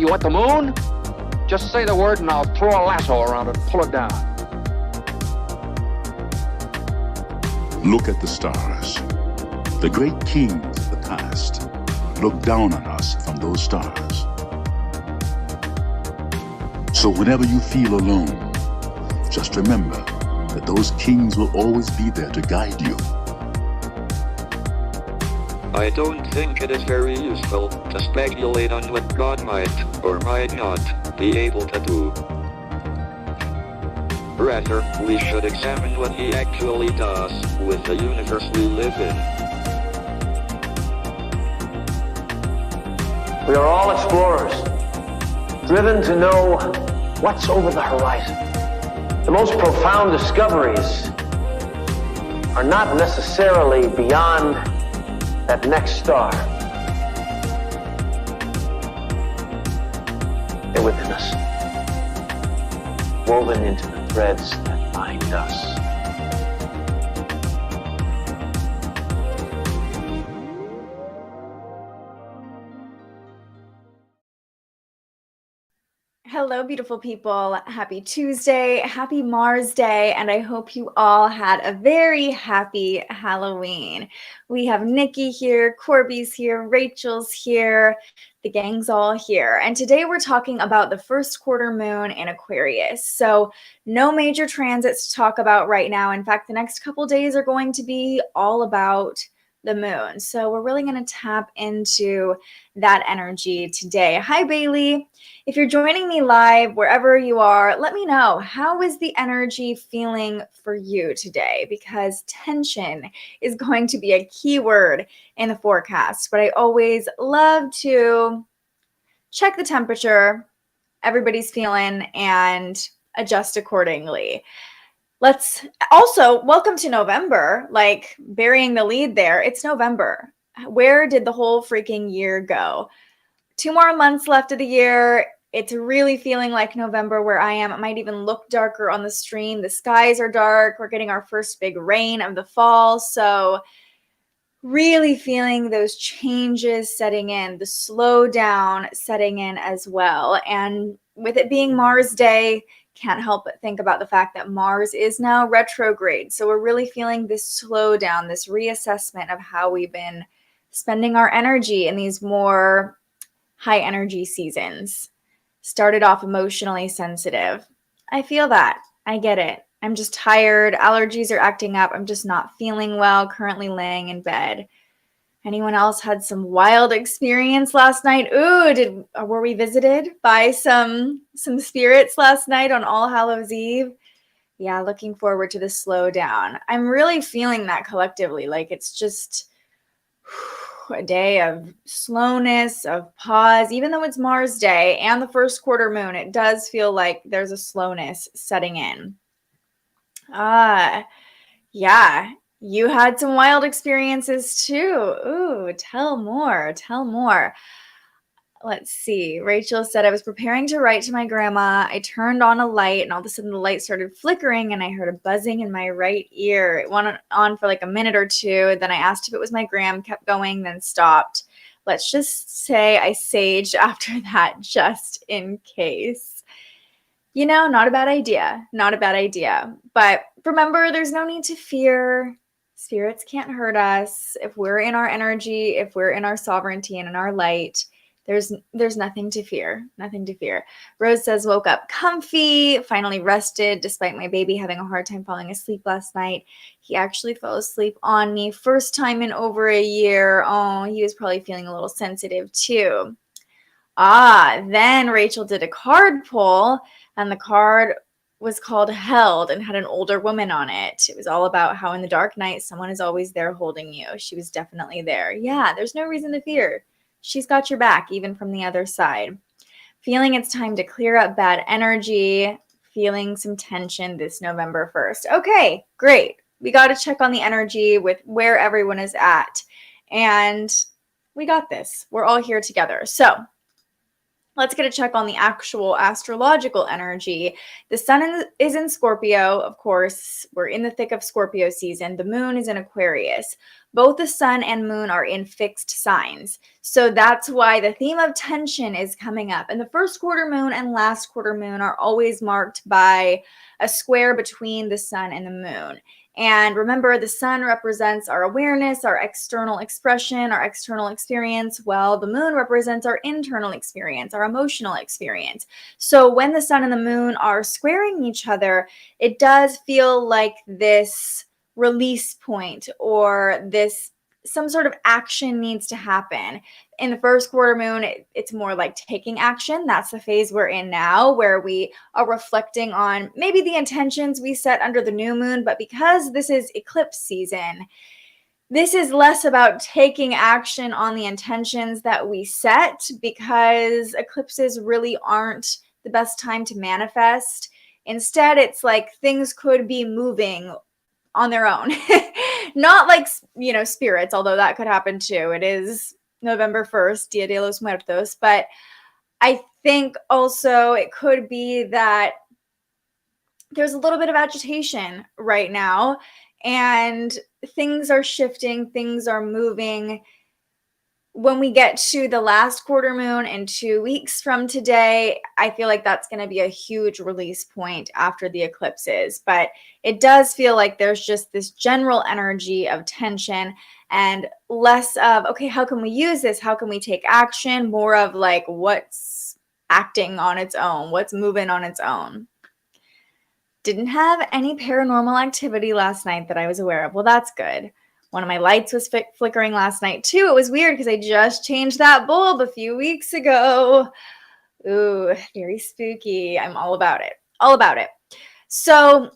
You want the moon? Just say the word and I'll throw a lasso around it and pull it down. Look at the stars. The great kings of the past look down on us from those stars. So whenever you feel alone, just remember that those kings will always be there to guide you. I don't think it is very useful to speculate on what God might or might not be able to do. Rather, we should examine what he actually does with the universe we live in. We are all explorers, driven to know what's over the horizon. The most profound discoveries are not necessarily beyond that next star. They're within us, woven into the threads that bind us. Hello, beautiful people. Happy Tuesday, happy Mars Day, and I hope you all had a very happy Halloween. We have Nikki here, Corby's here, Rachel's here, the gang's all here. And today we're talking about the first quarter moon in Aquarius. So no major transits to talk about right now. In fact, the next couple days are going to be all about the moon. So we're really going to tap into that energy today. Hi, Bailey. If you're joining me live, wherever you are, let me know, how is the energy feeling for you today? Because tension is going to be a key word in the forecast, but I always love to check the temperature everybody's feeling and adjust accordingly. Let's also welcome to November, like burying the lead there. It's November. Where did the whole freaking year go? 2 more months left of the year. It's really feeling like November where I am. It might even look darker on the stream. The skies are dark. We're getting our first big rain of the fall. So really feeling those changes setting in, the slowdown setting in as well. And with it being Mars Day, can't help but think about the fact that Mars is now retrograde. So we're really feeling this slowdown, this reassessment of how we've been spending our energy in these more high energy seasons. Started off emotionally sensitive. I feel that. I get it. I'm just tired. Allergies are acting up. I'm just not feeling well, currently laying in bed. Anyone else had some wild experience last night? Ooh, were we visited by some spirits last night on All Hallows Eve? Yeah, looking forward to the slowdown. I'm really feeling that collectively. Like it's just a day of slowness, of pause. Even though it's Mars Day and the first quarter moon, it does feel like there's a slowness setting in. Yeah. You had some wild experiences too. Ooh, tell more. Let's see. Rachel said, I was preparing to write to my grandma. I turned on a light and all of a sudden the light started flickering and I heard a buzzing in my right ear. It went on for like a minute or two. Then I asked if it was my gram, kept going, then stopped. Let's just say I saged after that just in case. You know, not a bad idea. But remember, there's no need to fear. Spirits can't hurt us. If we're in our energy, if we're in our sovereignty and in our light, there's nothing to fear. Rose says, woke up comfy, finally rested despite my baby having a hard time falling asleep last night. He actually fell asleep on me. First time in over a year. Oh, he was probably feeling a little sensitive too. Then Rachel did a card pull and the card was called Held and had an older woman on it. It was all about how in the dark night, someone is always there holding you. She was definitely there. Yeah, there's no reason to fear. She's got your back, even from the other side. Feeling it's time to clear up bad energy, feeling some tension this November 1st. Okay, great. We got to check on the energy with where everyone is at. And we got this. We're all here together. So let's get a check on the actual astrological energy. The sun is in Scorpio, of course. We're in the thick of Scorpio season. The moon is in Aquarius. Both the sun and moon are in fixed signs. So that's why the theme of tension is coming up. And the first quarter moon and last quarter moon are always marked by a square between the sun and the moon. And remember, the sun represents our awareness, our external expression, our external experience, while the moon represents our internal experience, our emotional experience. So when the sun and the moon are squaring each other, it does feel like this release point, or this some sort of action needs to happen. In the first quarter moon, it's more like taking action. That's the phase we're in now, where we are reflecting on maybe the intentions we set under the new moon. But because this is eclipse season, this is less about taking action on the intentions that we set, because eclipses really aren't the best time to manifest. Instead, it's like things could be moving on their own. Not like, spirits, although that could happen too. It is November 1st, Dia de los Muertos. But I think also it could be that there's a little bit of agitation right now, and things are shifting, things are moving. When we get to the last quarter moon in 2 weeks from today, I feel like that's going to be a huge release point after the eclipses. But it does feel like there's just this general energy of tension, and less of, okay, how can we use this? How can we take action? More of like, what's acting on its own? What's moving on its own? Didn't have any paranormal activity last night that I was aware of. Well, that's good. One of my lights was flickering last night too. It was weird because I just changed that bulb a few weeks ago. Ooh, very spooky. I'm all about it. All about it. So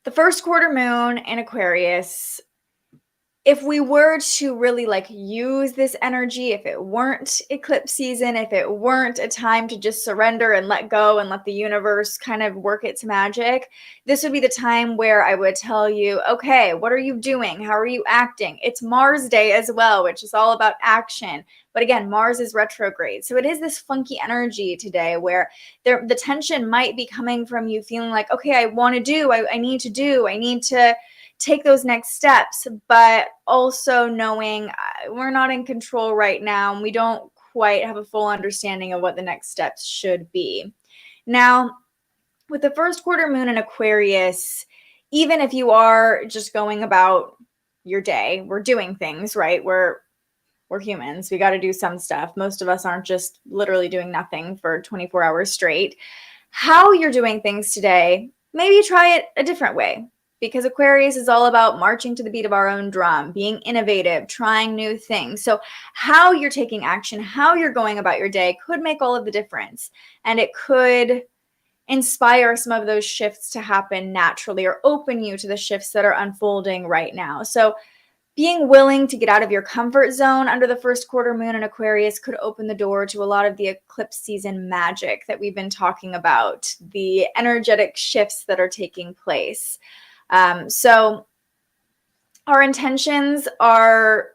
the first quarter moon in Aquarius, if we were to really use this energy, if it weren't eclipse season, if it weren't a time to just surrender and let go and let the universe kind of work its magic, this would be the time where I would tell you, okay, what are you doing? How are you acting? It's Mars Day as well, which is all about action. But again, Mars is retrograde. So it is this funky energy today where the tension might be coming from you feeling like, okay, I want to do, I need to take those next steps, but also knowing we're not in control right now, and we don't quite have a full understanding of what the next steps should be. Now, with the first quarter moon in Aquarius, even if you are just going about your day, we're doing things, right? We're humans. We got to do some stuff. Most of us aren't just literally doing nothing for 24 hours straight. How you're doing things today, maybe try it a different way. Because Aquarius is all about marching to the beat of our own drum, being innovative, trying new things. So how you're taking action, how you're going about your day could make all of the difference. And it could inspire some of those shifts to happen naturally, or open you to the shifts that are unfolding right now. So being willing to get out of your comfort zone under the first quarter moon in Aquarius could open the door to a lot of the eclipse season magic that we've been talking about, the energetic shifts that are taking place. So our intentions are,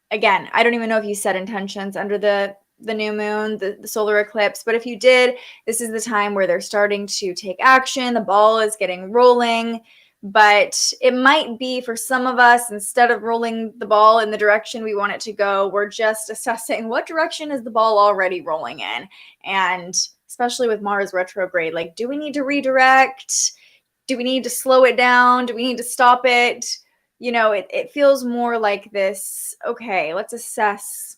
again, I don't even know if you set intentions under the new moon, the solar eclipse, but if you did, this is the time where they're starting to take action. The ball is getting rolling, but it might be for some of us, instead of rolling the ball in the direction we want it to go, we're just assessing what direction is the ball already rolling in. And especially with Mars retrograde, do we need to redirect? Do we need to slow it down? Do we need to stop it? It feels more like this, okay, let's assess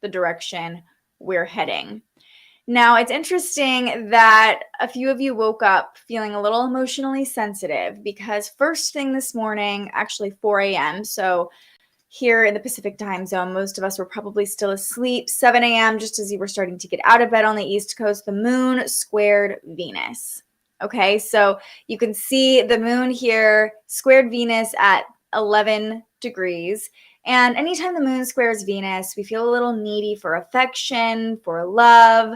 the direction we're heading. Now, it's interesting that a few of you woke up feeling a little emotionally sensitive, because first thing this morning, actually 4 a.m., so here in the Pacific time zone, most of us were probably still asleep. 7 a.m., just as you were starting to get out of bed on the East Coast, the moon squared Venus. Okay, so you can see the moon here squared Venus at 11 degrees. And anytime the moon squares Venus, we feel a little needy for affection, for love.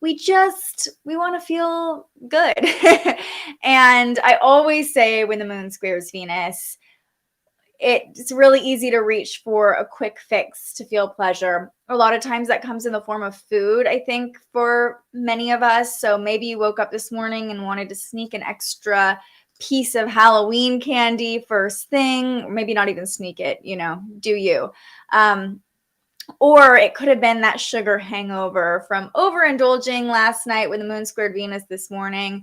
We want to feel good. And I always say when the moon squares Venus, it's really easy to reach for a quick fix to feel pleasure. A lot of times that comes in the form of food, I think, for many of us. So maybe you woke up this morning and wanted to sneak an extra piece of Halloween candy first thing, or maybe not even sneak it, do you. Or it could have been that sugar hangover from overindulging last night with the moon squared Venus this morning.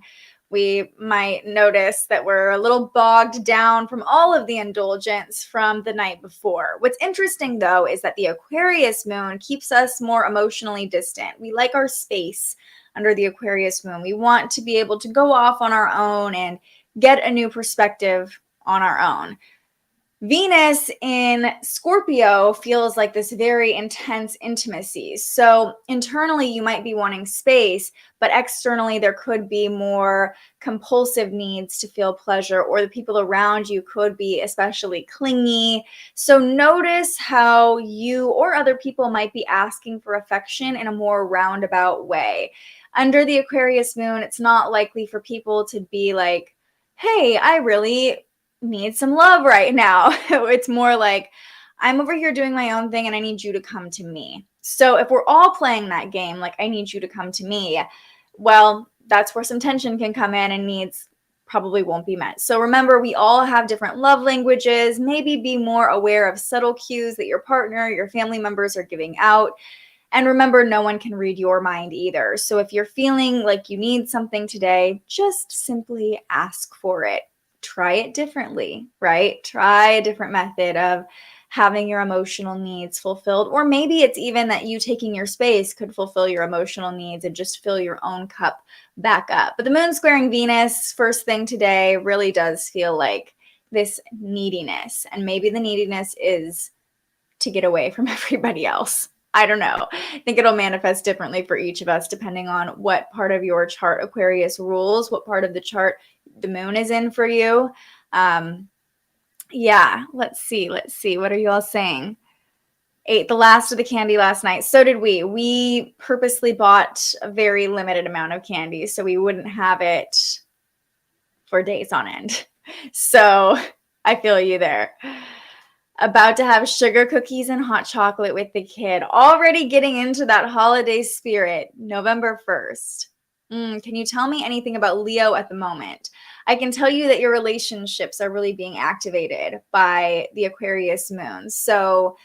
We might notice that we're a little bogged down from all of the indulgence from the night before. What's interesting, though, is that the Aquarius moon keeps us more emotionally distant. We like our space under the Aquarius moon. We want to be able to go off on our own and get a new perspective on our own. Venus in Scorpio feels like this very intense intimacy. So internally, you might be wanting space, but externally, there could be more compulsive needs to feel pleasure, or the people around you could be especially clingy. So notice how you or other people might be asking for affection in a more roundabout way. Under the Aquarius moon, it's not likely for people to be like, hey, I really need some love right now. It's more like, I'm over here doing my own thing and I need you to come to me. So if we're all playing that game, like, I need you to come to me, well, that's where some tension can come in and needs probably won't be met. So remember, we all have different love languages. Maybe be more aware of subtle cues that your partner, your family members are giving out. And remember, no one can read your mind either. So if you're feeling like you need something today, just simply ask for it. Try it differently, right? Try a different method of having your emotional needs fulfilled. Or maybe it's even that you taking your space could fulfill your emotional needs and just fill your own cup back up. But the moon squaring Venus first thing today really does feel like this neediness. And maybe the neediness is to get away from everybody else. I don't know. I think it'll manifest differently for each of us depending on what part of your chart Aquarius rules, what part of the chart the moon is in for you. Yeah, let's see. What are you all saying? Ate the last of the candy last night. So did we. We purposely bought a very limited amount of candy so we wouldn't have it for days on end. So I feel you there. About to have sugar cookies and hot chocolate with the kid. Already getting into that holiday spirit. November 1st. Can you tell me anything about Leo at the moment? I can tell you that your relationships are really being activated by the Aquarius moon. So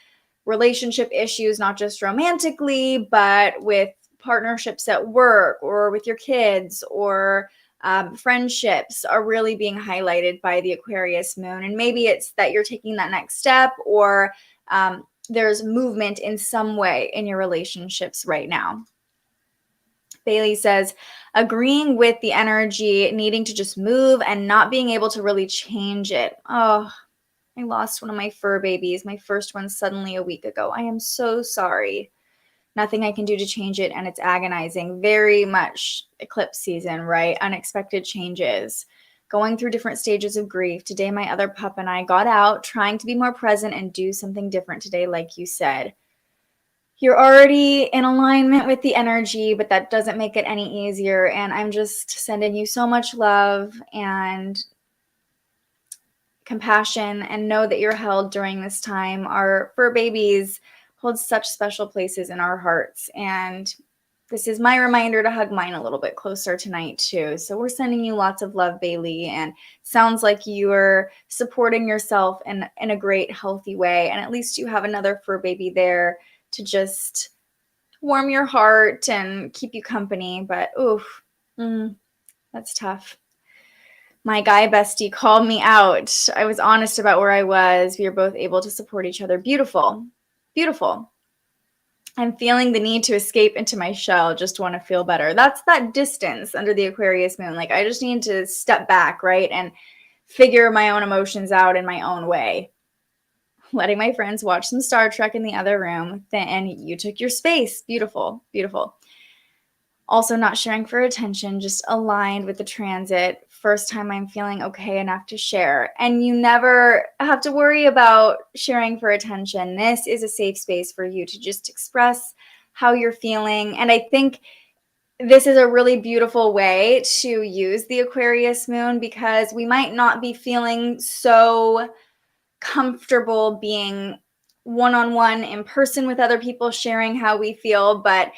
relationship issues, not just romantically, but with partnerships at work or with your kids or friendships are really being highlighted by the Aquarius moon. And maybe it's that you're taking that next step, or there's movement in some way in your relationships right now. Bailey says, agreeing with the energy, needing to just move and not being able to really change it. Oh, I lost one of my fur babies, my first one suddenly a week ago. I am so sorry. Nothing I can do to change it, and it's agonizing. Very much eclipse season, right? Unexpected changes. Going through different stages of grief. Today, my other pup and I got out, trying to be more present and do something different today, like you said. You're already in alignment with the energy, but that doesn't make it any easier. And I'm just sending you so much love and compassion, and know that you're held during this time. Our fur babies hold such special places in our hearts, and this is my reminder to hug mine a little bit closer tonight too. So we're sending you lots of love, Bailey, and sounds like you are supporting yourself in a great, healthy way, and at least you have another fur baby there to just warm your heart and keep you company. But oof, that's tough. My guy bestie called me out. I was honest about where I was. We were both able to support each other. Beautiful. Beautiful. I'm feeling the need to escape into my shell. Just want to feel better. That's that distance under the Aquarius moon. Like, I just need to step back, right? And figure my own emotions out in my own way. Letting my friends watch some Star Trek in the other room. And you took your space. Beautiful. Beautiful. Also not sharing for attention, just aligned with the transit. First time I'm feeling okay enough to share. And you never have to worry about sharing for attention. This is a safe space for you to just express how you're feeling. And I think this is a really beautiful way to use the Aquarius moon, because we might not be feeling so comfortable being one-on-one in person with other people, sharing how we feel. But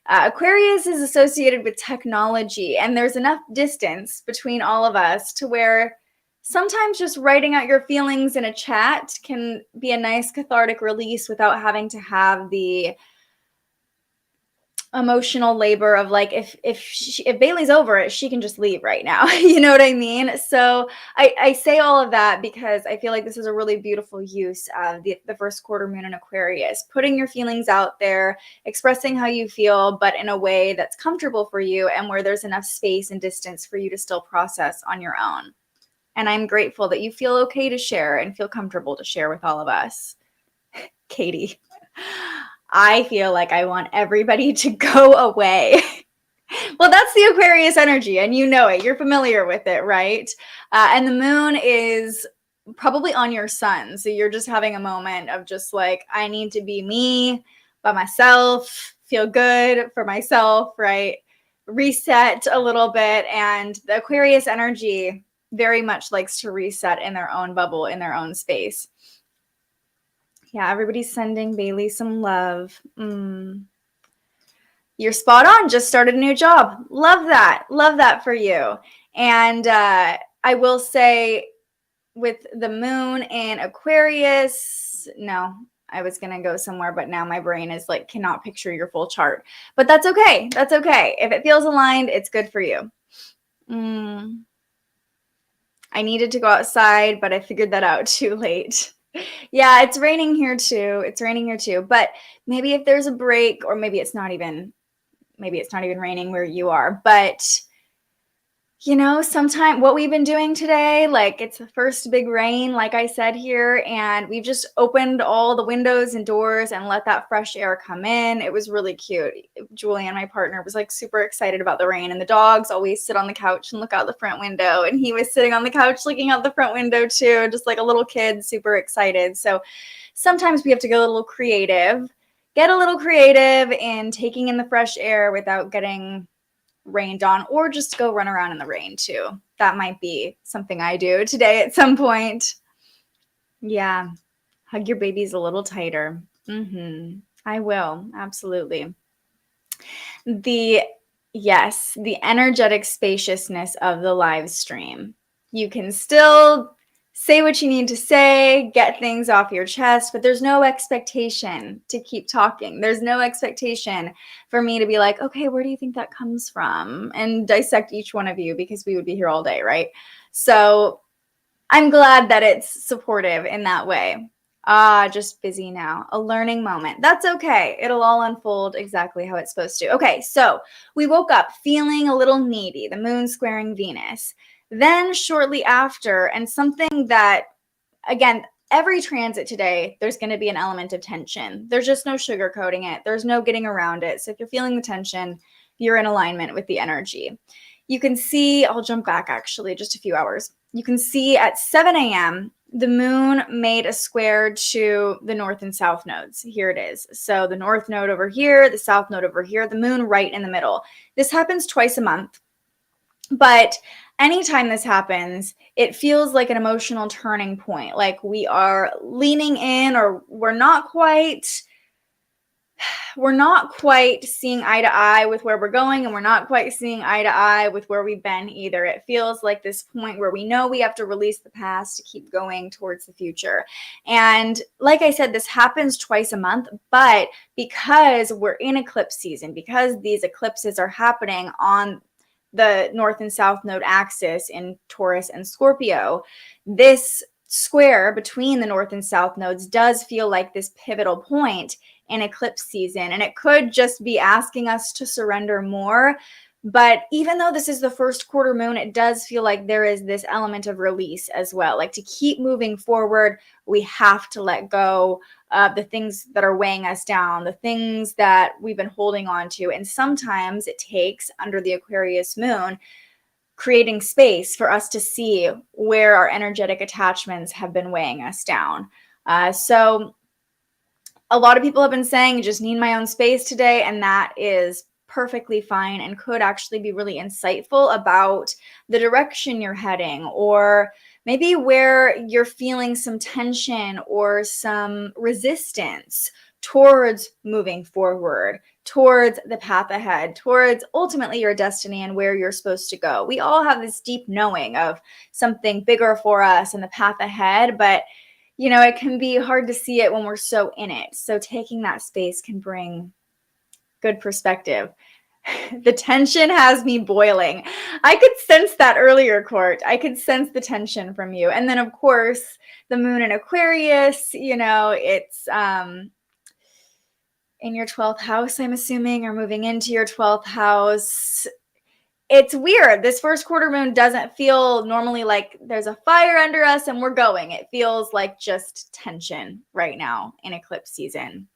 Aquarius is associated with technology, and there's enough distance between all of us to where sometimes just writing out your feelings in a chat can be a nice cathartic release without having to have the emotional labor of like, if Bailey's over it, she can just leave right now. You know what I mean? So I say all of that because I feel like this is a really beautiful use of the first quarter moon in Aquarius, putting your feelings out there, expressing how you feel, but in a way that's comfortable for you and where there's enough space and distance for you to still process on your own. And I'm grateful that you feel okay to share and feel comfortable to share with all of us. Katie, I feel like I want everybody to go away. Well, that's the Aquarius energy, and you know it. You're familiar with it, right? And the moon is probably on your sun. So you're just having a moment of just like, I need to be me by myself, feel good for myself, right? Reset a little bit. And the Aquarius energy very much likes to reset in their own bubble, in their own space. Yeah, everybody's sending Bailey some love. You're spot on. Just started a new job. Love that. Love that for you. And I will say with the moon in Aquarius, no, I was going to go somewhere, but now my brain is like, cannot picture your full chart. But that's okay. That's okay. If it feels aligned, it's good for you. I needed to go outside, but I figured that out too late. Yeah, it's raining here too. It's raining here too. But maybe if there's a break, or maybe it's not even raining where you are. But you know, sometime what we've been doing today, like it's the first big rain, like I said here, and we've just opened all the windows and doors and let that fresh air come in. It was really cute. Julian, my partner, was like super excited about the rain, and the dogs always sit on the couch and look out the front window, and he was sitting on the couch looking out the front window too, just like a little kid, super excited. So sometimes we have to get a little creative in taking in the fresh air without getting rained on, or just go run around in the rain too. That might be something I do today at some point. Yeah. Hug your babies a little tighter. I will. Absolutely. The energetic spaciousness of the live stream. You can still say what you need to say, get things off your chest, but there's no expectation to keep talking. There's no expectation for me to be like, okay, where do you think that comes from? And dissect each one of you, because we would be here all day, right? So I'm glad that it's supportive in that way. Just busy now. A learning moment. That's okay. It'll all unfold exactly how it's supposed to. Okay, so we woke up feeling a little needy, the moon squaring Venus. Then shortly after, and something that, again, every transit today, there's going to be an element of tension. There's just no sugarcoating it. There's no getting around it. So if you're feeling the tension, you're in alignment with the energy. You can see, I'll jump back actually just a few hours. You can see at 7 a.m., the moon made a square to the north and south nodes. Here it is. So the north node over here, the south node over here, the moon right in the middle. This happens twice a month. But anytime this happens, it feels like an emotional turning point. Like we are leaning in, or we're not quite seeing eye to eye with where we're going, and we're not quite seeing eye to eye with where we've been either. It feels like this point where we know we have to release the past to keep going towards the future. And like I said, this happens twice a month, but because we're in eclipse season, because these eclipses are happening on the north and south node axis in Taurus and Scorpio, this square between the north and south nodes does feel like this pivotal point in eclipse season. And it could just be asking us to surrender more. But even though this is the first quarter moon, it does feel like there is this element of release as well. Like to keep moving forward, we have to let go of the things that are weighing us down, the things that we've been holding on to. And sometimes it takes, under the Aquarius moon, creating space for us to see where our energetic attachments have been weighing us down. So a lot of people have been saying, I just need my own space today. And that is perfectly fine and could actually be really insightful about the direction you're heading, or maybe where you're feeling some tension or some resistance towards moving forward, towards the path ahead, towards ultimately your destiny and where you're supposed to go. We all have this deep knowing of something bigger for us and the path ahead, but it can be hard to see it when we're so in it. So taking that space can bring good perspective. The tension has me boiling. I could sense that earlier, Court. I could sense the tension from you. And then, of course, the moon in Aquarius, it's in your 12th house, I'm assuming, or moving into your 12th house. It's weird. This first quarter moon doesn't feel normally like there's a fire under us and we're going. It feels like just tension right now in eclipse season.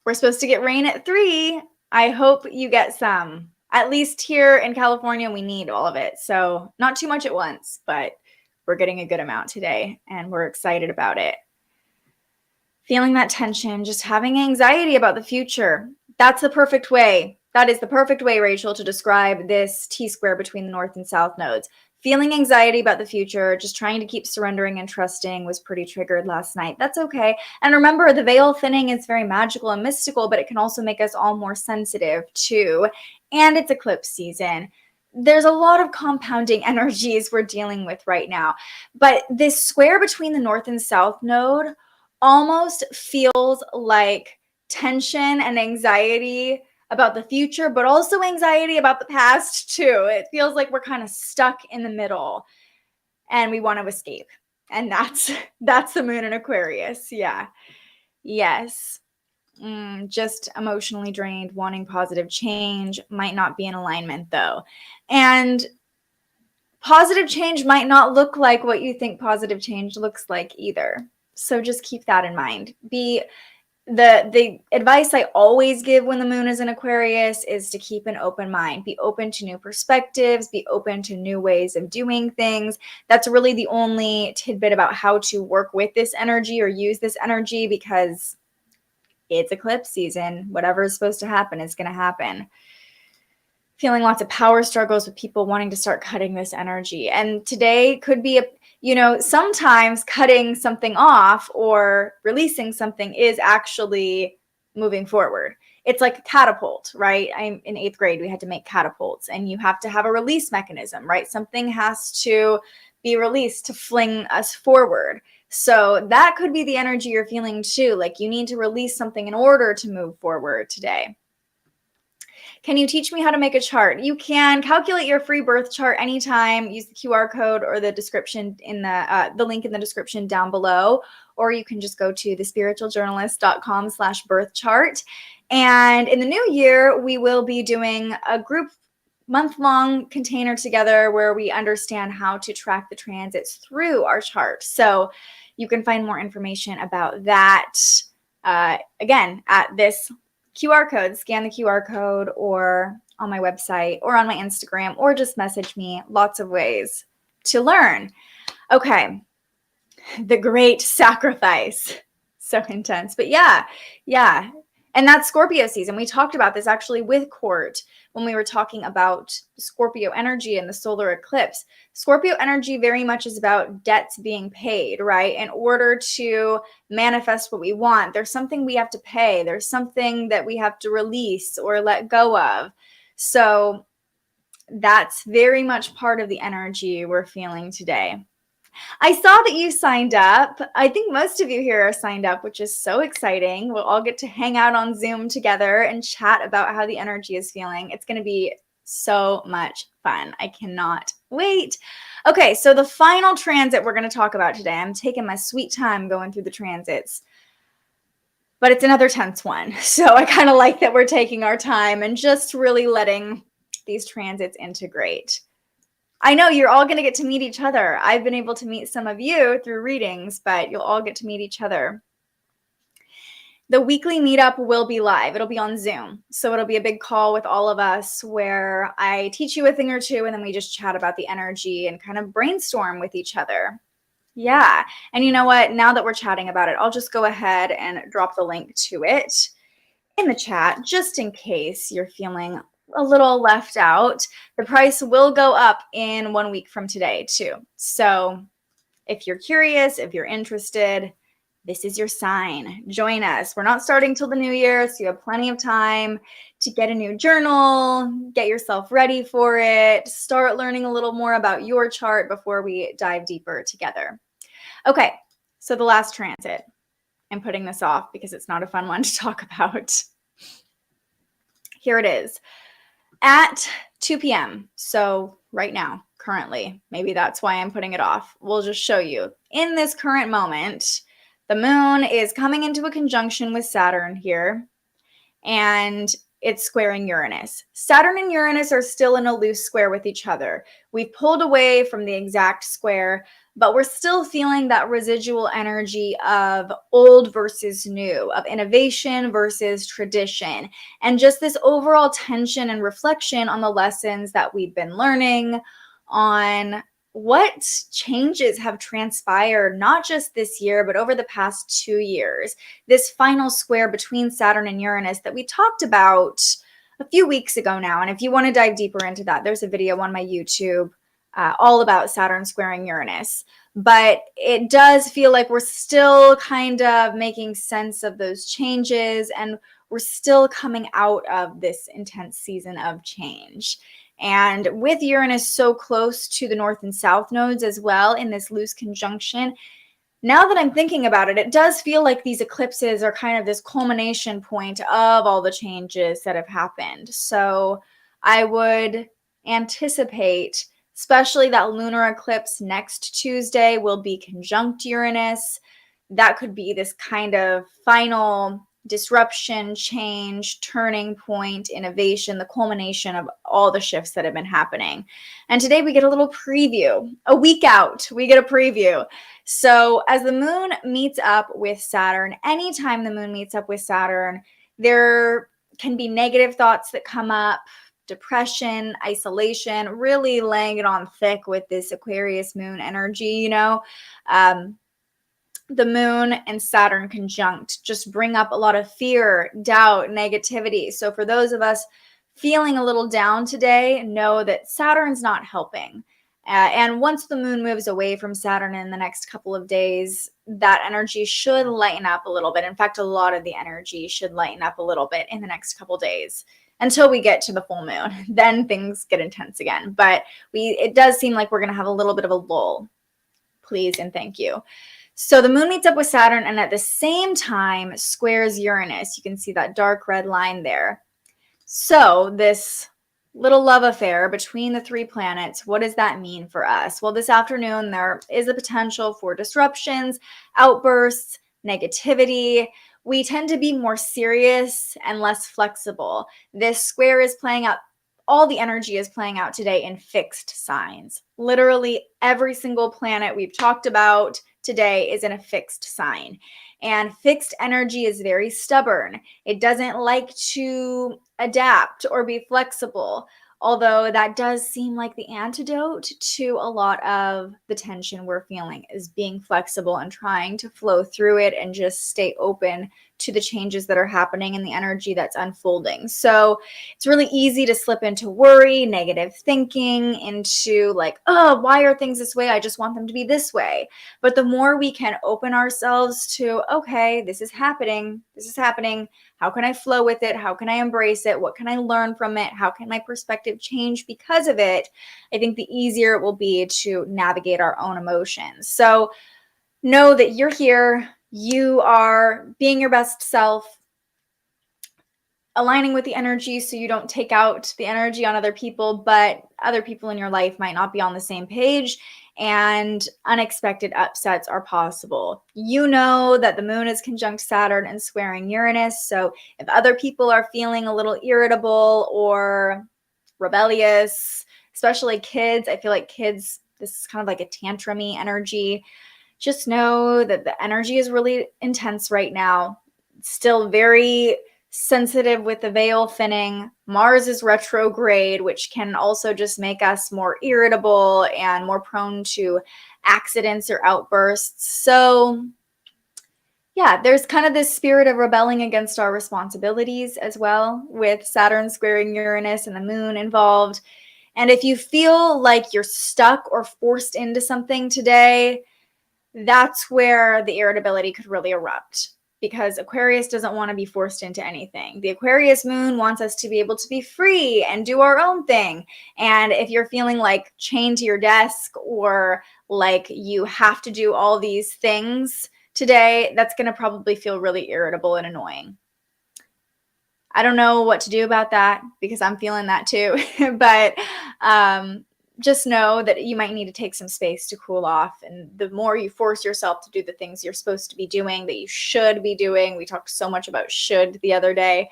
We're supposed to get rain at 3. I hope you get some. At least here in California, we need all of it. So not too much at once, but we're getting a good amount today and we're excited about it. Feeling that tension, just having anxiety about the future. That's the perfect way. That is the perfect way, Rachel, to describe this T-square between the north and south nodes. Feeling anxiety about the future, just trying to keep surrendering and trusting was pretty triggered last night. That's okay. And remember, the veil thinning is very magical and mystical, but it can also make us all more sensitive too. And it's eclipse season. There's a lot of compounding energies we're dealing with right now. But this square between the north and south node almost feels like tension and anxiety about the future, but also anxiety about the past too. It feels like we're kind of stuck in the middle and we want to escape. And that's the moon in Aquarius. Yeah. Yes. Just emotionally drained, wanting positive change, might not be in alignment though. And positive change might not look like what you think positive change looks like either. So just keep that in mind. The advice I always give when the moon is in Aquarius is to keep an open mind. Be open to new perspectives, be open to new ways of doing things. That's really the only tidbit about how to work with this energy or use this energy, because it's eclipse season. Whatever is supposed to happen is going to happen. Feeling lots of power struggles with people wanting to start cutting this energy. And today could be sometimes cutting something off or releasing something is actually moving forward. It's like a catapult, right? I'm in 8th grade, we had to make catapults, and you have to have a release mechanism, right? Something has to be released to fling us forward. So that could be the energy you're feeling too. Like you need to release something in order to move forward today. Can you teach me how to make a chart? You can calculate your free birth chart anytime. Use the QR code or the description in the link in the description down below, or you can just go to thespiritualjournalist.com/birth chart. And in the new year, we will be doing a group month-long container together where we understand how to track the transits through our chart. So you can find more information about that again at this QR code. Scan the QR code or on my website or on my Instagram, or just message me. Lots of ways to learn. Okay. The great sacrifice. So intense. But yeah. And that's Scorpio season. We talked about this actually with Court when we were talking about Scorpio energy and the solar eclipse. Scorpio energy very much is about debts being paid, right? In order to manifest what we want, there's something we have to pay. There's something that we have to release or let go of. So that's very much part of the energy we're feeling today. I saw that you signed up. I think most of you here are signed up, which is so exciting. We'll all get to hang out on Zoom together and chat about how the energy is feeling. It's going to be so much fun. I cannot wait. Okay, so the final transit we're going to talk about today, I'm taking my sweet time going through the transits, but it's another tense one. So I kind of like that we're taking our time and just really letting these transits integrate. I know you're all going to get to meet each other. I've been able to meet some of you through readings, but you'll all get to meet each other. The weekly meetup will be live. It'll be on Zoom. So it'll be a big call with all of us where I teach you a thing or two, and then we just chat about the energy and kind of brainstorm with each other. Yeah. And you know what? Now that we're chatting about it, I'll just go ahead and drop the link to it in the chat, just in case you're feeling a little left out. The price will go up in 1 week from today too. So if you're curious, if you're interested, this is your sign. Join us. We're not starting till the new year, so you have plenty of time to get a new journal, get yourself ready for it, start learning a little more about your chart before we dive deeper together. Okay, so the last transit. I'm putting this off because it's not a fun one to talk about. Here it is. At 2 p.m., so right now, currently, maybe that's why I'm putting it off. We'll just show you. In this current moment, the moon is coming into a conjunction with Saturn here, and it's squaring Uranus. Saturn and Uranus are still in a loose square with each other. We've pulled away from the exact square, but we're still feeling that residual energy of old versus new, of innovation versus tradition, and just this overall tension and reflection on the lessons that we've been learning, on what changes have transpired, not just this year, but over the past 2 years. This final square between Saturn and Uranus that we talked about a few weeks ago now. And if you want to dive deeper into that, there's a video on my YouTube all about Saturn squaring Uranus. But it does feel like we're still kind of making sense of those changes, and we're still coming out of this intense season of change. And with Uranus so close to the north and south nodes as well in this loose conjunction, now that I'm thinking about it, it does feel like these eclipses are kind of this culmination point of all the changes that have happened. So I would anticipate, especially that lunar eclipse next Tuesday will be conjunct Uranus. That could be this kind of final disruption, change, turning point, innovation, the culmination of all the shifts that have been happening. And today we get a little preview. A week out, we get a preview. So as the moon meets up with Saturn, anytime the moon meets up with Saturn, there can be negative thoughts that come up, depression, isolation, really laying it on thick with this Aquarius moon energy, you know. The moon and Saturn conjunct just bring up a lot of fear, doubt, negativity. So for those of us feeling a little down today, know that Saturn's not helping. And once the moon moves away from Saturn in the next couple of days, that energy should lighten up a little bit. In fact, a lot of the energy should lighten up a little bit in the next couple of days until we get to the full moon. Then things get intense again. But it does seem like we're going to have a little bit of a lull. Please and thank you. So the moon meets up with Saturn and at the same time squares Uranus. You can see that dark red line there. So this little love affair between the three planets, what does that mean for us? Well, this afternoon there is a potential for disruptions, outbursts, negativity. We tend to be more serious and less flexible. This square is playing out, all the energy is playing out today in fixed signs. Literally every single planet we've talked about today is in a fixed sign. And fixed energy is very stubborn. It doesn't like to adapt or be flexible, although that does seem like the antidote to a lot of the tension we're feeling, is being flexible and trying to flow through it and just stay open to the changes that are happening and the energy that's unfolding. So it's really easy to slip into worry, negative thinking, into like, oh, why are things this way? I just want them to be this way. But the more we can open ourselves to, okay, this is happening. This is happening. How can I flow with it? How can I embrace it? What can I learn from it? How can my perspective change because of it? I think the easier it will be to navigate our own emotions. So know that you're here. You are being your best self, aligning with the energy so you don't take out the energy on other people, but other people in your life might not be on the same page, and unexpected upsets are possible. You know that the moon is conjunct Saturn and squaring Uranus, so if other people are feeling a little irritable or rebellious, especially kids, I feel like kids, this is kind of like a tantrum-y energy. Just know that the energy is really intense right now. Still very sensitive with the veil thinning. Mars is retrograde, which can also just make us more irritable and more prone to accidents or outbursts. So yeah, there's kind of this spirit of rebelling against our responsibilities as well, with Saturn squaring Uranus and the moon involved. And if you feel like you're stuck or forced into something today, that's where the irritability could really erupt, because Aquarius doesn't want to be forced into anything. The Aquarius moon wants us to be able to be free and do our own thing. And if you're feeling like chained to your desk or like you have to do all these things today, that's going to probably feel really irritable and annoying. I don't know what to do about that because I'm feeling that too. But just know that you might need to take some space to cool off. And the more you force yourself to do the things you're supposed to be doing, that you should be doing, we talked so much about should the other day,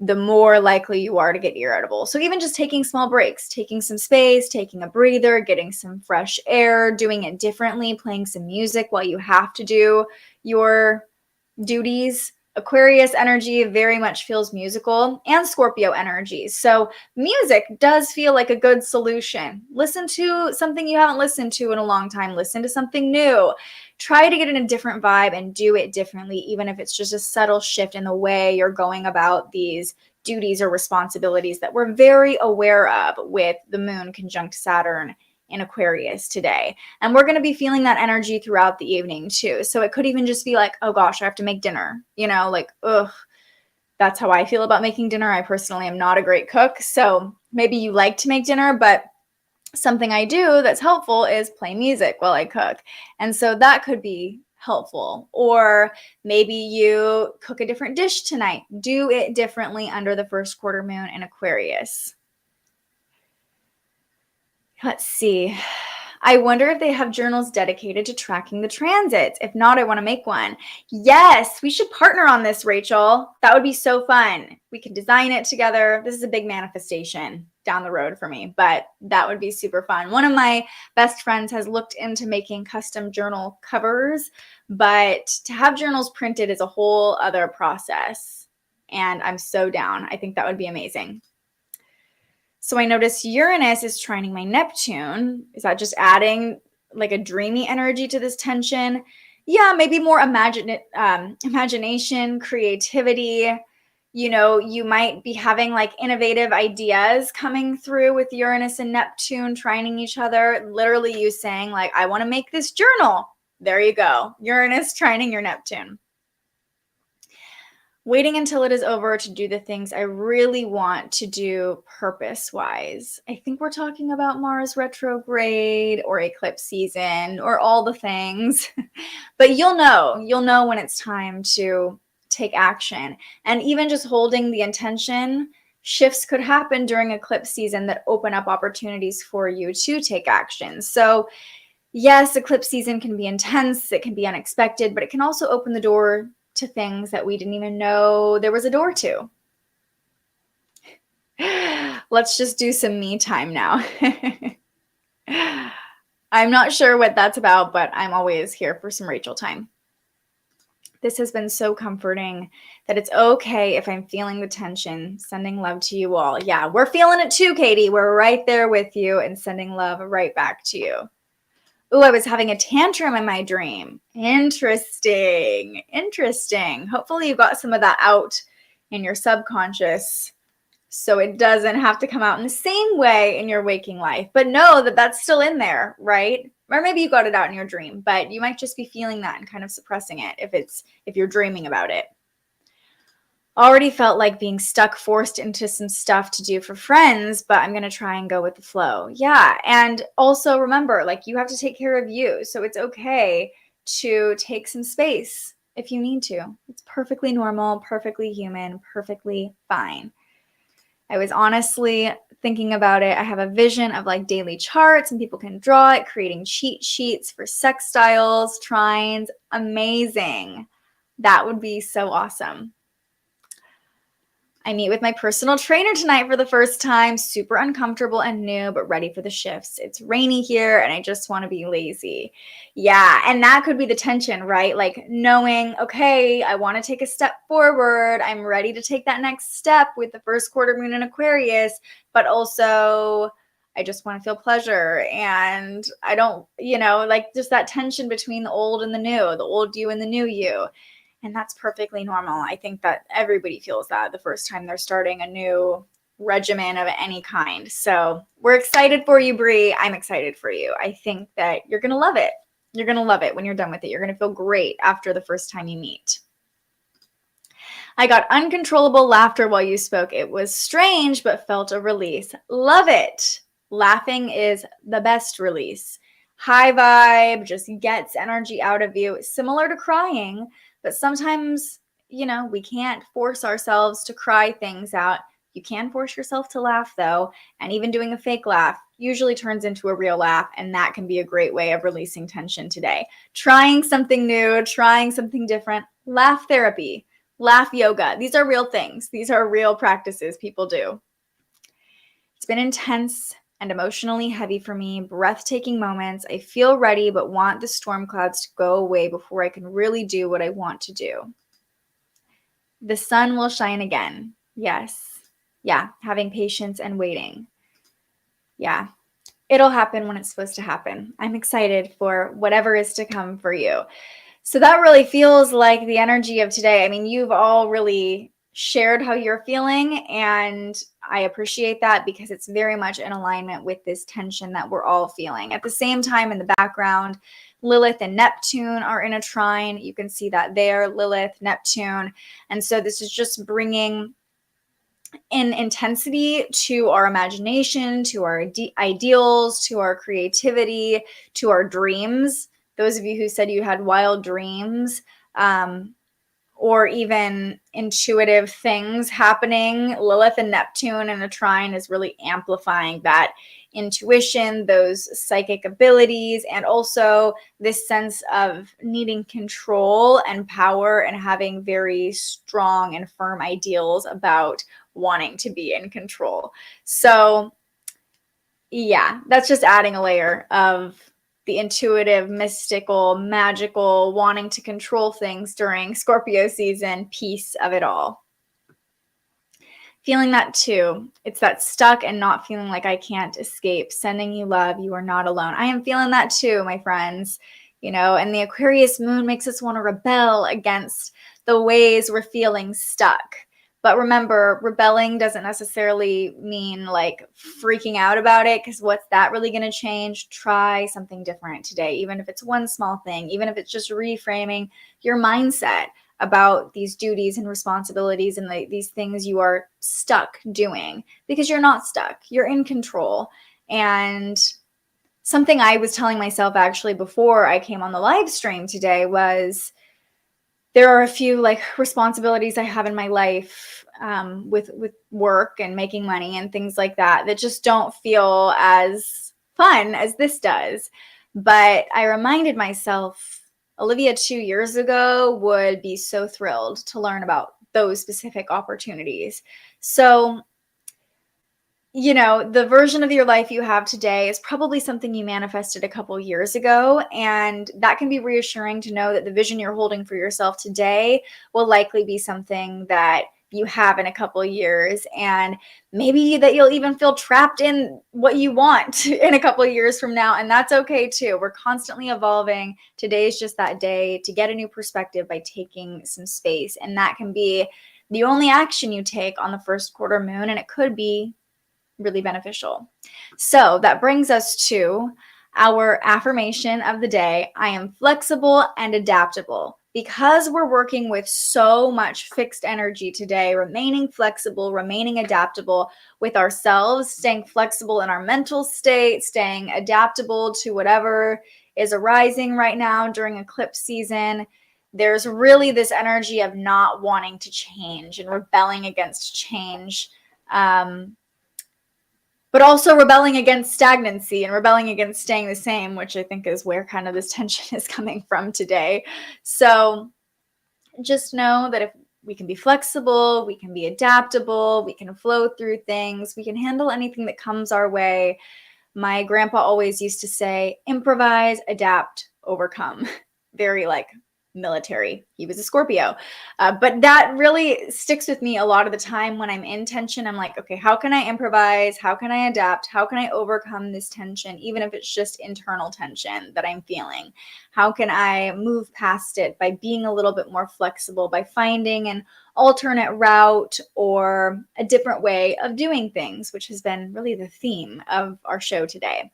the more likely you are to get irritable. So even just taking small breaks, taking some space, taking a breather, getting some fresh air, doing it differently, playing some music while you have to do your duties. Aquarius energy very much feels musical, and Scorpio energy. So music does feel like a good solution. Listen to something you haven't listened to in a long time. Listen to something new. Try to get in a different vibe and do it differently, even if it's just a subtle shift in the way you're going about these duties or responsibilities that we're very aware of with the moon conjunct Saturn in Aquarius today. And we're going to be feeling that energy throughout the evening too. So it could even just be like, oh gosh, I have to make dinner, like, ugh, that's how I feel about making dinner. I personally am not a great cook. So maybe you like to make dinner, but something I do that's helpful is play music while I cook. And so that could be helpful. Or maybe you cook a different dish tonight. Do it differently under the first quarter moon in Aquarius. Let's see. I wonder if they have journals dedicated to tracking the transits. If not, I want to make one. Yes, we should partner on this, Rachel. That would be so fun. We can design it together. This is a big manifestation down the road for me, but that would be super fun. One of my best friends has looked into making custom journal covers, but to have journals printed is a whole other process. And I'm so down. I think that would be amazing. So I noticed Uranus is trining my Neptune. Is that just adding like a dreamy energy to this tension? Yeah, maybe more imagination, creativity. You might be having like innovative ideas coming through with Uranus and Neptune trining each other. Literally you saying like, I want to make this journal. There you go. Uranus trining your Neptune. Waiting until it is over to do the things I really want to do purpose-wise. I think we're talking about Mars retrograde or eclipse season or all the things. But you'll know when it's time to take action. And even just holding the intention, shifts could happen during eclipse season that open up opportunities for you to take action. So yes, eclipse season can be intense, it can be unexpected, but it can also open the door to things that we didn't even know there was a door to. Let's just do some me time now. I'm not sure what that's about, but I'm always here for some Rachel time. This has been so comforting that it's okay if I'm feeling the tension. Sending love to you all. Yeah, we're feeling it too, Katie. We're right there with you and sending love right back to you. Ooh, I was having a tantrum in my dream. Interesting. Hopefully you got some of that out in your subconscious so it doesn't have to come out in the same way in your waking life. But know that that's still in there, right? Or maybe you got it out in your dream, but you might just be feeling that and kind of suppressing it if you're dreaming about it. Already felt like being stuck, forced into some stuff to do for friends, but I'm going to try and go with the flow. Yeah. And also remember, like, you have to take care of you. So it's okay to take some space if you need to. It's perfectly normal, perfectly human, perfectly fine. I was honestly thinking about it. I have a vision of like daily charts and people can draw it, creating cheat sheets for sextiles, trines. Amazing. That would be so awesome. I meet with my personal trainer tonight for the first time. Super uncomfortable and new, but ready for the shifts. It's rainy here and I just want to be lazy. Yeah, and that could be the tension, right? Like knowing, okay, I want to take a step forward. I'm ready to take that next step with the first quarter moon in Aquarius, but also I just want to feel pleasure. And I don't, like just that tension between the old and the old you and the new you. And that's perfectly normal. I think that everybody feels that the first time they're starting a new regimen of any kind. So we're excited for you, Bree. I'm excited for you. I think that you're going to love it. You're going to love it when you're done with it. You're going to feel great after the first time you meet. I got uncontrollable laughter while you spoke. It was strange, but felt a release. Love it. Laughing is the best release. High vibe, just gets energy out of you. Similar to crying, but sometimes, we can't force ourselves to cry things out. You can force yourself to laugh, though, and even doing a fake laugh usually turns into a real laugh, and that can be a great way of releasing tension today. Trying something new, trying something different. Laugh therapy, laugh yoga. These are real things. These are real practices people do. It's been intense and emotionally heavy for me. Breathtaking moments. I feel ready, but want the storm clouds to go away before I can really do what I want to do. The sun will shine again. Yes. Yeah, having patience and waiting. Yeah, it'll happen when it's supposed to happen. I'm excited for whatever is to come for you. So that really feels like the energy of today. I mean, you've all really shared how you're feeling, and I appreciate that because it's very much in alignment with this tension that we're all feeling. At the same time, in the background, Lilith and Neptune are in a trine. You can see that there, Lilith, Neptune. And so this is just bringing in intensity to our imagination, to our ideals, to our creativity, to our dreams. Those of you who said you had wild dreams, or even intuitive things happening, Lilith and Neptune in a trine is really amplifying that intuition, those psychic abilities, and also this sense of needing control and power and having very strong and firm ideals about wanting to be in control. So yeah, that's just adding a layer of the intuitive, mystical, magical, wanting to control things during Scorpio season, piece of it all. Feeling that too. It's that stuck and not feeling like I can't escape. Sending you love. You are not alone. I am feeling that too, my friends. And the Aquarius moon makes us want to rebel against the ways we're feeling stuck. But remember, rebelling doesn't necessarily mean like freaking out about it, because what's that really going to change? Try something different today, even if it's one small thing, even if it's just reframing your mindset about these duties and responsibilities and these things you are stuck doing, because you're not stuck. You're in control. And something I was telling myself actually before I came on the live stream today was, there are a few responsibilities I have in my life with work and making money and things like that just don't feel as fun as this does. But I reminded myself, Olivia 2 years ago would be so thrilled to learn about those specific opportunities. So the version of your life you have today is probably something you manifested a couple years ago. And that can be reassuring to know that the vision you're holding for yourself today will likely be something that you have in a couple years. And maybe that you'll even feel trapped in what you want in a couple of years from now. And that's okay too. We're constantly evolving. Today's just that day to get a new perspective by taking some space. And that can be the only action you take on the first quarter moon. And it could be really beneficial. So that brings us to our affirmation of the day. I am flexible and adaptable. Because we're working with so much fixed energy today, remaining flexible, remaining adaptable with ourselves, staying flexible in our mental state, staying adaptable to whatever is arising right now during eclipse season. There's really this energy of not wanting to change and rebelling against change. But also rebelling against stagnancy and rebelling against staying the same, which I think is where kind of this tension is coming from today. So just know that if we can be flexible, we can be adaptable, we can flow through things, we can handle anything that comes our way. My grandpa always used to say, improvise, adapt, overcome. Very military. He was a Scorpio. But that really sticks with me a lot of the time when I'm in tension. I'm like, okay, how can I improvise? How can I adapt? How can I overcome this tension, even if it's just internal tension that I'm feeling? How can I move past it by being a little bit more flexible, by finding an alternate route or a different way of doing things, which has been really the theme of our show today.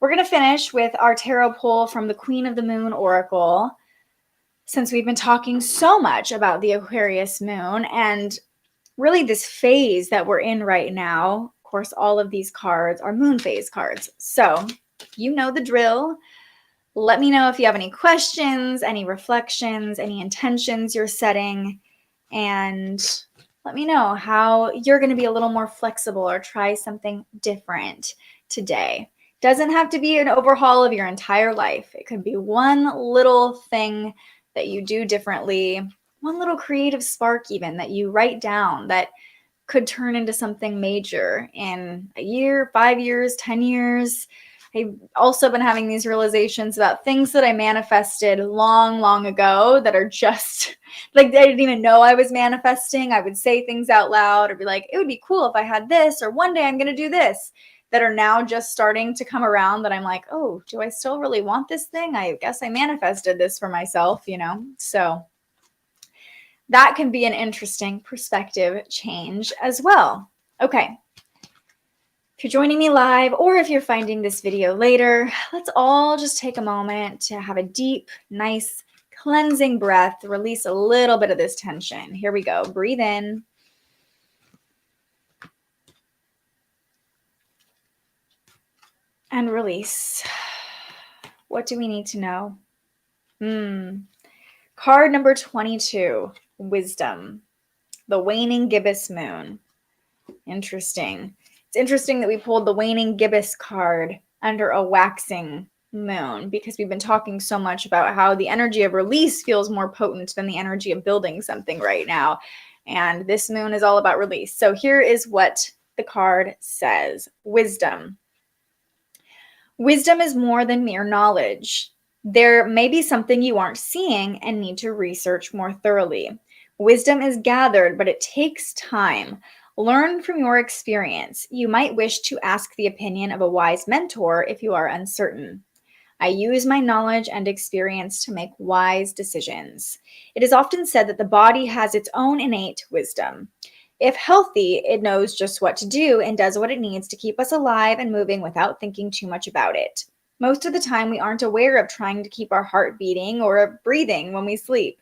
We're going to finish with our tarot pull from the Queen of the Moon Oracle, since we've been talking so much about the Aquarius moon and really this phase that we're in right now. Of course, all of these cards are moon phase cards. So you know the drill. Let me know if you have any questions, any reflections, any intentions you're setting, and let me know how you're going to be a little more flexible or try something different today. Doesn't have to be an overhaul of your entire life. It could be one little thing that you do differently, one little creative spark even that you write down that could turn into something major in a year, 5 years, 10 years. I've also been having these realizations about things that I manifested long, long ago that are just like I didn't even know I was manifesting. I would say things out loud or be like, it would be cool if I had this, or one day I'm going to do this, that are now just starting to come around that I'm like, oh, do I still really want this thing? I guess I manifested this for myself, you know? So that can be an interesting perspective change as well. Okay. If you're joining me live or if you're finding this video later, let's all just take a moment to have a deep, nice, cleansing breath, release a little bit of this tension. Here we go. Breathe in. And release. What do we need to know? Card number 22, Wisdom, the waning gibbous moon. Interesting. It's interesting that we pulled the waning gibbous card under a waxing moon, because we've been talking so much about how the energy of release feels more potent than the energy of building something right now. And this moon is all about release. So here is what the card says. Wisdom. Wisdom is more than mere knowledge. There may be something you aren't seeing and need to research more thoroughly. Wisdom is gathered, but it takes time. Learn from your experience. You might wish to ask the opinion of a wise mentor if you are uncertain. I use my knowledge and experience to make wise decisions. It is often said that the body has its own innate wisdom. If healthy, it knows just what to do and does what it needs to keep us alive and moving without thinking too much about it. Most of the time, we aren't aware of trying to keep our heart beating or breathing when we sleep.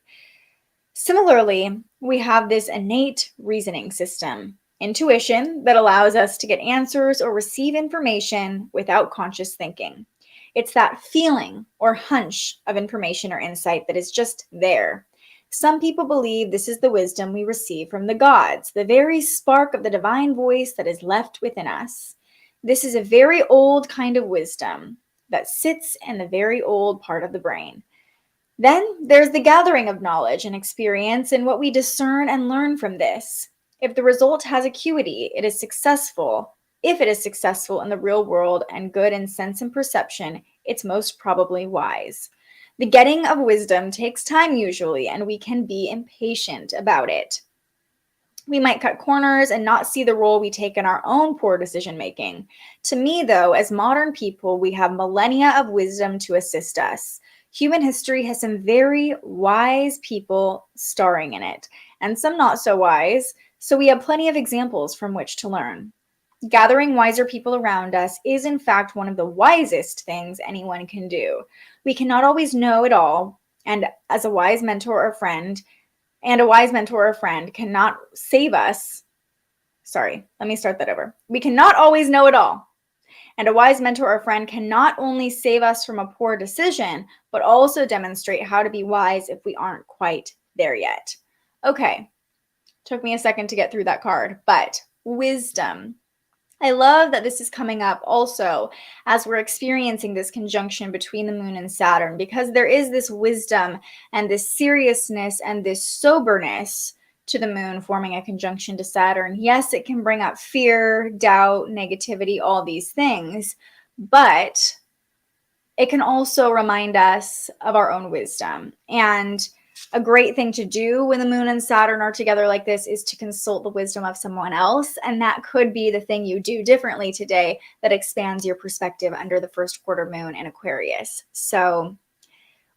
Similarly, we have this innate reasoning system, intuition, that allows us to get answers or receive information without conscious thinking. It's that feeling or hunch of information or insight that is just there. Some people believe this is the wisdom we receive from the gods, the very spark of the divine voice that is left within us. This is a very old kind of wisdom that sits in the very old part of the brain. Then there's the gathering of knowledge and experience and what we discern and learn from this. If the result has acuity, it is successful. If it is successful in the real world and good in sense and perception, it's most probably wise. The getting of wisdom takes time usually, and we can be impatient about it. We might cut corners and not see the role we take in our own poor decision making. To me, though, as modern people, we have millennia of wisdom to assist us. Human history has some very wise people starring in it, and some not so wise, so we have plenty of examples from which to learn. Gathering wiser people around us is, in fact, one of the wisest things anyone can do. We cannot always know it all, and as a wise mentor or friend, cannot save us. Sorry, let me start that over. We cannot always know it all. And a wise mentor or friend can not only save us from a poor decision, but also demonstrate how to be wise if we aren't quite there yet. Okay, took me a second to get through that card, but wisdom. I love that this is coming up also as we're experiencing this conjunction between the moon and Saturn, because there is this wisdom and this seriousness and this soberness to the moon forming a conjunction to Saturn. Yes, it can bring up fear, doubt, negativity, all these things, but it can also remind us of our own wisdom. And a great thing to do when the moon and Saturn are together like this is to consult the wisdom of someone else. And that could be the thing you do differently today that expands your perspective under the first quarter moon in Aquarius. So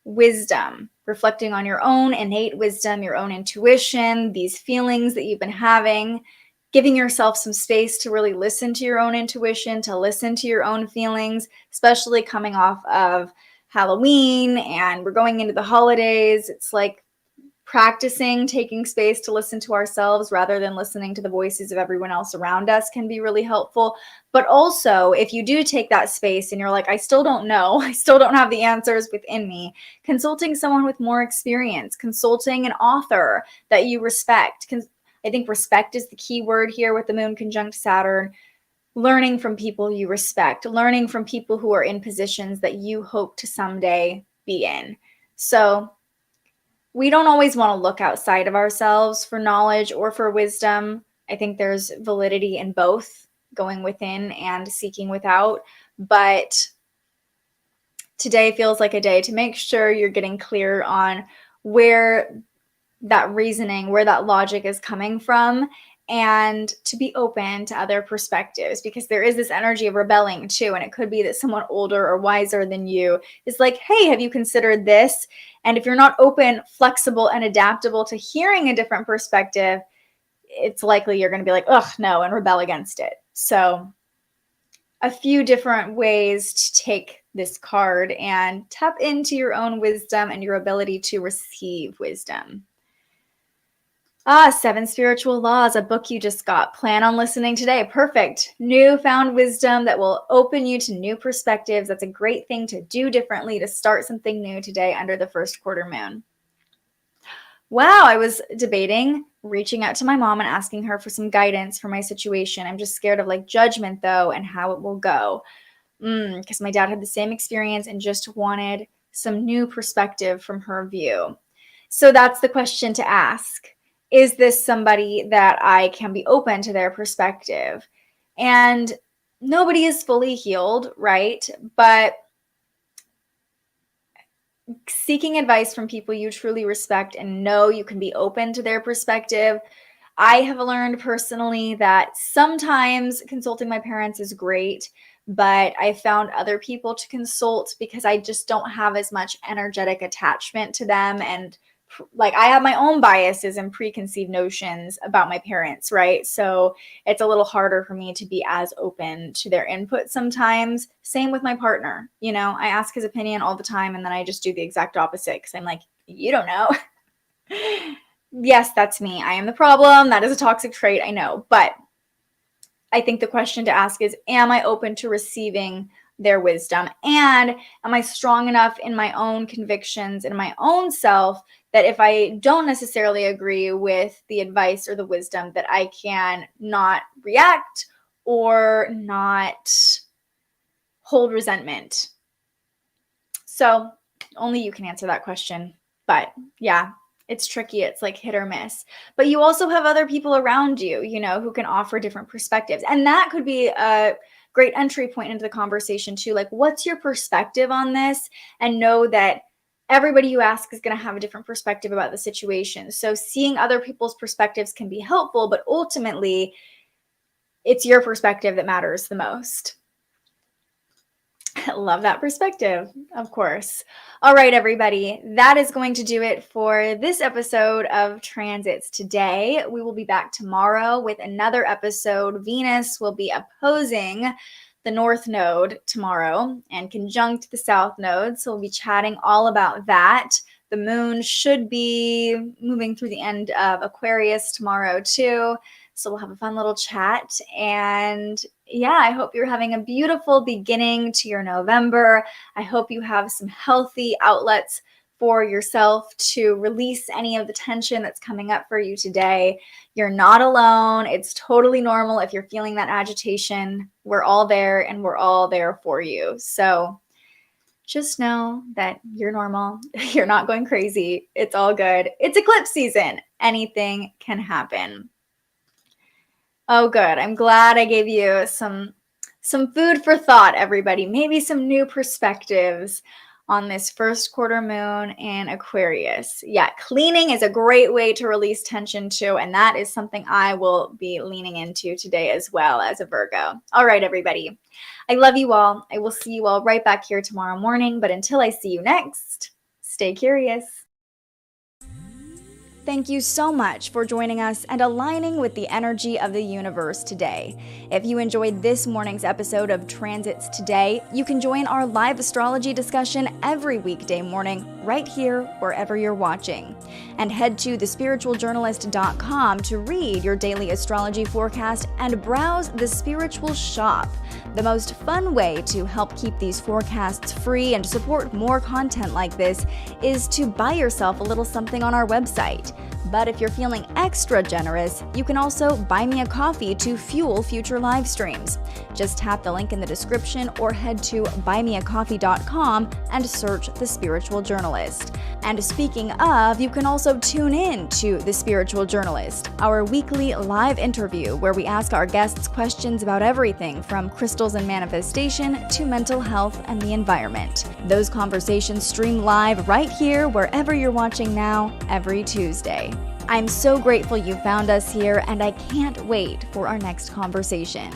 wisdom, reflecting on your own innate wisdom, your own intuition, these feelings that you've been having, giving yourself some space to really listen to your own intuition, to listen to your own feelings, especially coming off of Halloween and we're going into the holidays. It's like practicing taking space to listen to ourselves rather than listening to the voices of everyone else around us can be really helpful. But also, if you do take that space and you're like, I still don't know, I still don't have the answers within me, consulting someone with more experience, consulting an author that you respect. I think respect is the key word here with the moon conjunct Saturn. Learning from people you respect, learning from people who are in positions that you hope to someday be in. So we don't always want to look outside of ourselves for knowledge or for wisdom. I think there's validity in both, going within and seeking without. But today feels like a day to make sure you're getting clear on where that reasoning, where that logic is coming from, and to be open to other perspectives, because there is this energy of rebelling too. And it could be that someone older or wiser than you is like, hey, have you considered this? And if you're not open, flexible, and adaptable to hearing a different perspective, it's likely you're going to be like, ugh, no, and rebel against it. So a few different ways to take this card and tap into your own wisdom and your ability to receive wisdom. 7 Spiritual Laws, a book you just got. Plan on listening today. Perfect. Newfound wisdom that will open you to new perspectives. That's a great thing to do differently, to start something new today under the first quarter moon. Wow, I was debating reaching out to my mom and asking her for some guidance for my situation. I'm just scared of like judgment though and how it will go. Because my dad had the same experience and just wanted some new perspective from her view. So that's the question to ask. Is this somebody that I can be open to their perspective? And nobody is fully healed, right? But seeking advice from people you truly respect and know you can be open to their perspective. I have learned personally that sometimes consulting my parents is great, but I found other people to consult because I just don't have as much energetic attachment to them. And like I have my own biases and preconceived notions about my parents, right? So it's a little harder for me to be as open to their input sometimes. Same with my partner. You know, I ask his opinion all the time and then I just do the exact opposite because I'm like, you don't know. Yes, that's me. I am the problem. That is a toxic trait. I know. But I think the question to ask is, am I open to receiving their wisdom? And am I strong enough in my own convictions, in my own self, that if I don't necessarily agree with the advice or the wisdom, that I can not react or not hold resentment? So only you can answer that question. But yeah, it's tricky. It's like hit or miss. But you also have other people around you, you know, who can offer different perspectives. And that could be a great entry point into the conversation too. Like, what's your perspective on this? And know that everybody you ask is going to have a different perspective about the situation. So seeing other people's perspectives can be helpful, but ultimately it's your perspective that matters the most. Love that perspective, of course. All right, everybody, that is going to do it for this episode of Transits today. We will be back tomorrow with another episode. Venus will be opposing the North Node tomorrow and conjunct the South Node. So we'll be chatting all about that. The moon should be moving through the end of Aquarius tomorrow too. So we'll have a fun little chat. And yeah, I hope you're having a beautiful beginning to your November. I hope you have some healthy outlets for yourself to release any of the tension that's coming up for you today. You're not alone. It's totally normal if you're feeling that agitation. We're all there and we're all there for you. So just know that you're normal. You're not going crazy. It's all good. It's eclipse season. Anything can happen. Oh, good. I'm glad I gave you some Some food for thought, everybody. Maybe some new perspectives on this first quarter moon in Aquarius. Yeah, cleaning is a great way to release tension too, and that is something I will be leaning into today as well as a Virgo. All right, everybody. I love you all. I will see you all right back here tomorrow morning, but until I see you next, stay curious. Thank you so much for joining us and aligning with the energy of the universe today. If you enjoyed this morning's episode of Transits Today, you can join our live astrology discussion every weekday morning right here wherever you're watching. And head to thespiritualjournalist.com to read your daily astrology forecast and browse the Spiritual Shop. The most fun way to help keep these forecasts free and support more content like this is to buy yourself a little something on our website. But if you're feeling extra generous, you can also buy me a coffee to fuel future live streams. Just tap the link in the description or head to buymeacoffee.com and search The Spiritual Journalist. And speaking of, you can also tune in to The Spiritual Journalist, our weekly live interview where we ask our guests questions about everything from crystals and manifestation to mental health and the environment. Those conversations stream live right here wherever you're watching now every Tuesday. I'm so grateful you found us here, and I can't wait for our next conversation.